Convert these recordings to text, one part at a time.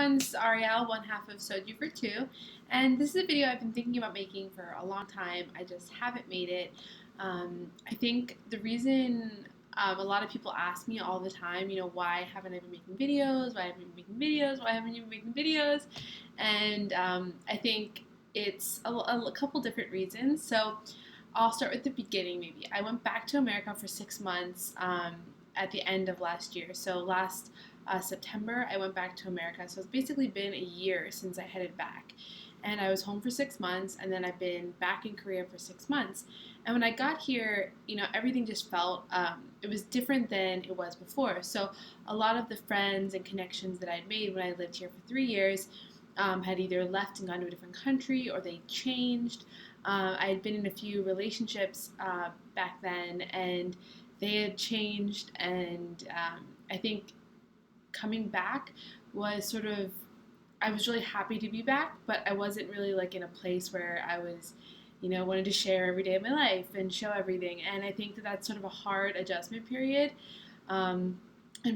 everyone, this is Ariel, one half of Soju for Two, and this is a video I've been thinking about making for a long time. I just haven't made it. I think the reason a lot of people ask me all the time, why haven't I been making videos? Why haven't I been making videos? Why haven't you been making videos? And I think it's a couple different reasons. So I'll start with the beginning maybe. I went back to America for 6 months at the end of last year. So last September, I went back to America. So it's basically been a year since I headed back. And I was home for 6 months, and then I've been back in Korea for 6 months. And when I got here, everything just felt, it was different than it was before. So a lot of the friends and connections that I'd made when I lived here for 3 years had either left and gone to a different country or they changed. I had been in a few relationships back then, and they had changed, and I think coming back was sort of, I was really happy to be back, but I wasn't really like in a place where I was, wanted to share every day of my life and show everything. And I think that that's sort of a hard adjustment period. And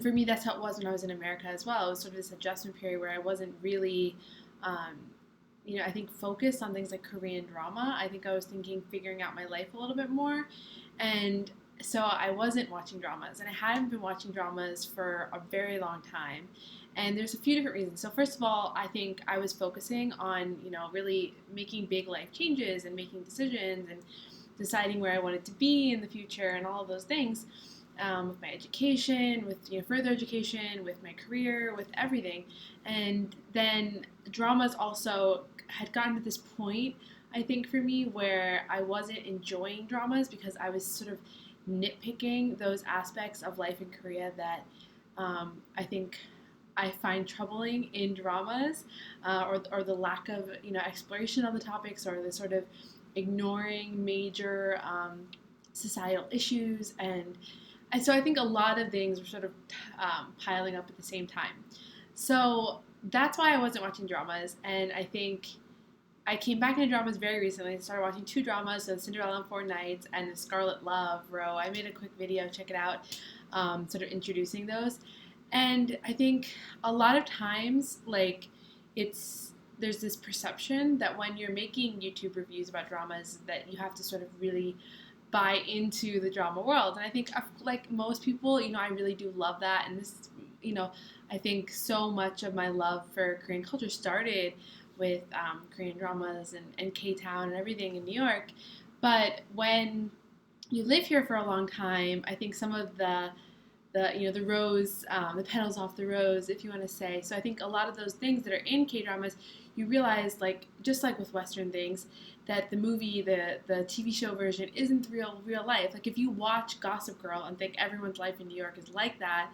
for me, that's how it was when I was in America as well. It was sort of this adjustment period where I wasn't really, I think focused on things like Korean drama. I think I was figuring out my life a little bit more. And so I wasn't watching dramas, and I hadn't been watching dramas for a very long time. And there's a few different reasons. So first of all, I think I was focusing on, really making big life changes and making decisions and deciding where I wanted to be in the future and all of those things, with my education, with further education, with my career, with everything. And then dramas also had gotten to this point, I think, for me, where I wasn't enjoying dramas because I was sort of nitpicking those aspects of life in Korea that I think I find troubling in dramas, or the lack of exploration of the topics, or the sort of ignoring major societal issues, and so I think a lot of things were sort of piling up at the same time. So that's why I wasn't watching dramas, and I think I came back into dramas very recently. I started watching two dramas, so Cinderella in 4 Nights and The Scarlet Love Row. I made a quick video, check it out, sort of introducing those. And I think a lot of times, there's this perception that when you're making YouTube reviews about dramas, that you have to sort of really buy into the drama world. And I think, like most people, I really do love that. And this, I think so much of my love for Korean culture started with Korean dramas and K-Town and everything in New York. But when you live here for a long time, I think some of the rose, the petals off the rose, if you want to say. So I think a lot of those things that are in K-dramas, you realize, just like with Western things, that the movie, the TV show version isn't real life. Like if you watch Gossip Girl and think everyone's life in New York is like that,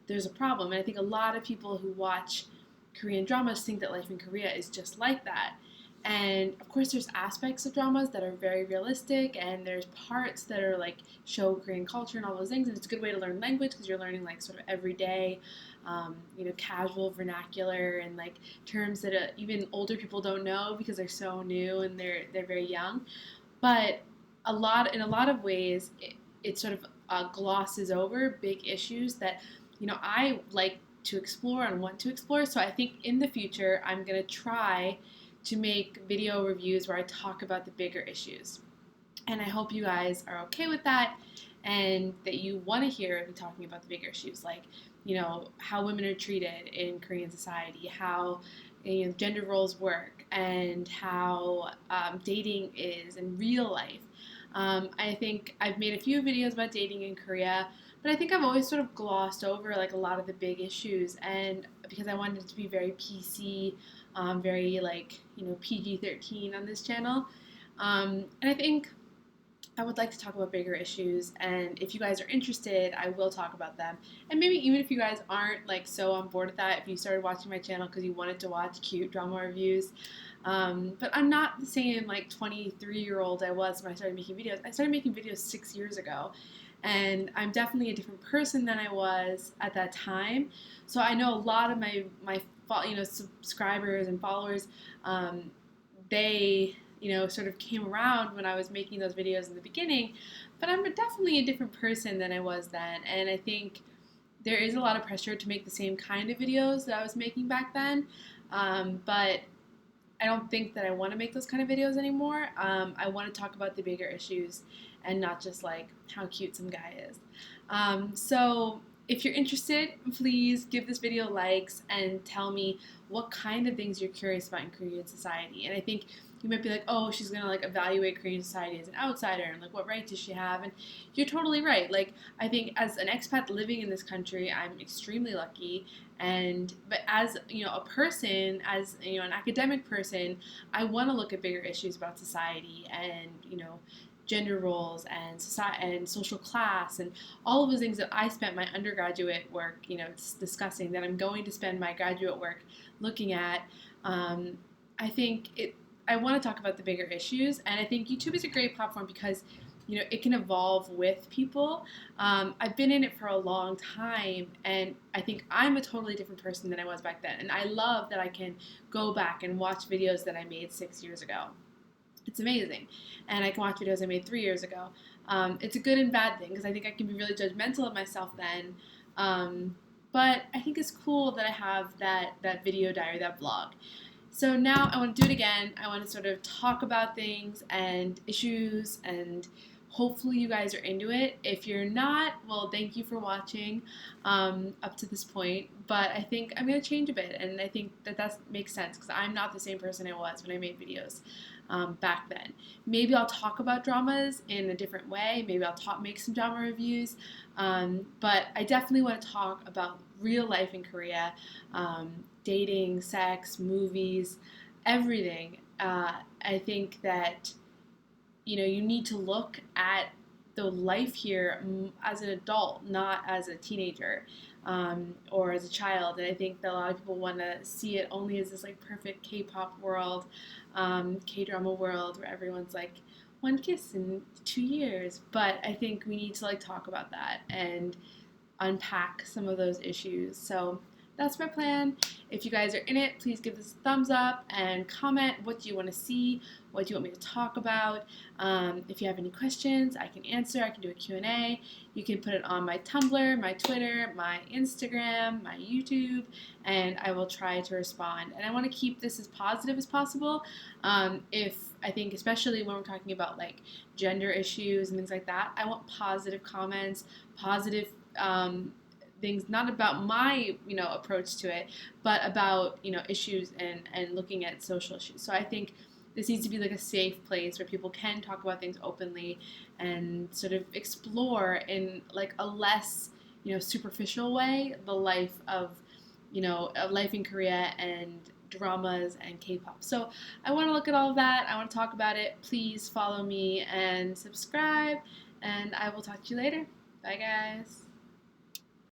there's a problem. And I think a lot of people who watch Korean dramas think that life in Korea is just like that. And of course there's aspects of dramas that are very realistic, and there's parts that are show Korean culture and all those things, and it's a good way to learn language because you're learning sort of everyday casual vernacular and terms that even older people don't know because they're so new and they're very young. But in a lot of ways it sort of glosses over big issues that I like to explore and want to explore. So I think in the future I'm going to try to make video reviews where I talk about the bigger issues. And I hope you guys are okay with that, and that you want to hear me talking about the bigger issues, like, how women are treated in Korean society, how gender roles work, and how dating is in real life. I think I've made a few videos about dating in Korea, but I think I've always sort of glossed over a lot of the big issues, and because I wanted it to be very PC, very PG-13 on this channel. And I think I would like to talk about bigger issues, and if you guys are interested, I will talk about them. And maybe even if you guys aren't so on board with that, if you started watching my channel because you wanted to watch cute drama reviews, but I'm not the same 23-year-old I was when I started making videos. I started making videos 6 years ago, and I'm definitely a different person than I was at that time. So I know a lot of my subscribers and followers, they sort of came around when I was making those videos in the beginning, but I'm definitely a different person than I was then. And I think there is a lot of pressure to make the same kind of videos that I was making back then, but I don't think that I want to make those kind of videos anymore. I want to talk about the bigger issues and not just like how cute some guy is. So if you're interested, please give this video likes and tell me what kind of things you're curious about in Korean society. And I think you might be like, oh, she's gonna like evaluate Korean society as an outsider and like what right does she have? And you're totally right. Like I think as an expat living in this country, I'm extremely lucky. And but as a person, as an academic person, I want to look at bigger issues about society and gender roles and society and social class and all of those things that I spent my undergraduate work discussing, that I'm going to spend my graduate work looking at. I think I want to talk about the bigger issues, and I think YouTube is a great platform because it can evolve with people. I've been in it for a long time, and I think I'm a totally different person than I was back then. And I love that I can go back and watch videos that I made 6 years ago. It's amazing. And I can watch videos I made 3 years ago. It's a good and bad thing because I think I can be really judgmental of myself then. But I think it's cool that I have that video diary, that vlog. So now I want to do it again. I want to sort of talk about things and issues, and hopefully you guys are into it. If you're not, well, thank you for watching up to this point. But I think I'm going to change a bit, and I think that makes sense because I'm not the same person I was when I made videos back then. Maybe I'll talk about dramas in a different way. Maybe I'll make some drama reviews. But I definitely want to talk about real life in Korea, dating, sex, movies, everything. I think that you need to look at the life here as an adult, not as a teenager or as a child. And I think that a lot of people want to see it only as this like perfect K-pop world, K-drama world where everyone's like one kiss in 2 years. But I think we need to like talk about that and unpack some of those issues. So that's my plan. If you guys are in it, please give this a thumbs up and comment what do you want to see, what do you want me to talk about. If you have any questions, I can answer. I can do a Q&A. You can put it on my Tumblr, my Twitter, my Instagram, my YouTube, and I will try to respond. And I want to keep this as positive as possible. If I think, especially when we're talking about like gender issues and things like that, I want positive comments, positive things, not about my approach to it, but about issues and looking at social issues. So I think this needs to be like a safe place where people can talk about things openly and sort of explore in like a less superficial way the life of life in Korea and dramas and K-pop. So I want to look at all of that. I want to talk about it. Please follow me and subscribe, and I will talk to you later. Bye guys.